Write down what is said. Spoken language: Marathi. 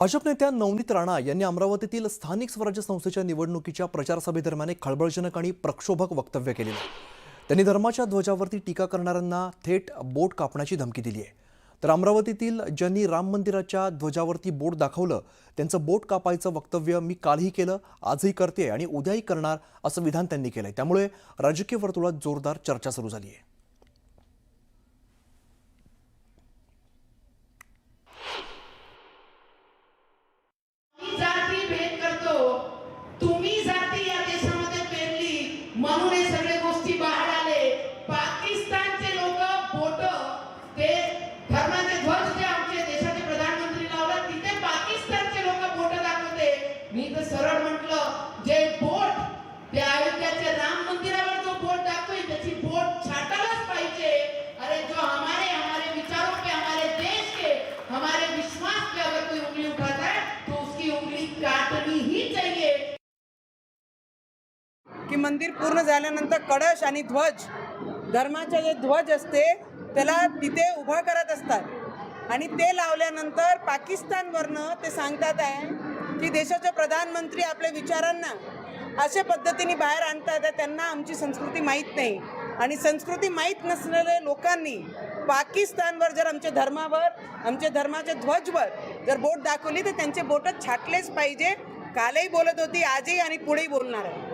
भाजप नेत्या नवनीत राणा यांनी अमरावतीतील स्थानिक स्वराज्य संस्थेच्या निवडणुकीच्या प्रचार सभेदरम्यान एक खळबळजनक आणि प्रक्षोभक वक्तव्य केले। त्यांनी धर्माच्या ध्वजावरती टीका करणाऱ्यांना थेट बोट कापण्याची धमकी दिली आहे। तर अमरावतीतील ज्यांनी राम मंदिराच्या ध्वजावरती बोट दाखवलं त्यांचं बोट कापायचं वक्तव्य मी कालही केलं, आजही करते आणि उद्याही करणार असं विधान त्यांनी केलंय। त्यामुळे राजकीय वर्तुळात जोरदार चर्चा सुरू झाली आहे। म्हणून हे सगळे गोष्टी बाहेर आले। पाकिस्तानचे लोक बोट ते धर्माचे ध्वज जे आमचे देशाचे प्रधानमंत्री लावला तिथे पाकिस्तानचे लोक बोट दाखवते। मी तर सरळ म्हटलं जे बोट त्या अयोध्याच्या राम मंदिरावर जो बोट दाखवते त्याची बोट छाटायलाच पाहिजे। अरे जो हमारे विचारों पे, हमारे देश के, हमारे विश्वास पे अगर कोई उंगली उठाता है तो उसकी उंगली काटनी ही चाहिए। की मंदिर पूर्ण झाल्यानंतर कळश आणि ध्वज, धर्माचे जे ध्वज असते त्याला तिथे उभा करत असतात आणि ते लावल्यानंतर पाकिस्तानवरनं ते सांगतात आहे की देशाचे प्रधानमंत्री आपल्या विचारांना अशा पद्धतीने बाहेर आणतात। त्यांना आमची संस्कृती माहीत नाही आणि संस्कृती माहीत नसलेल्या लोकांनी पाकिस्तानवर जर आमच्या धर्मावर, आमच्या धर्माच्या ध्वजवर जर बोट दाखवली तर त्यांचे बोट छाटलेच पाहिजे। कालही बोलत होती, आजही आणि पुढेही बोलणार आहे।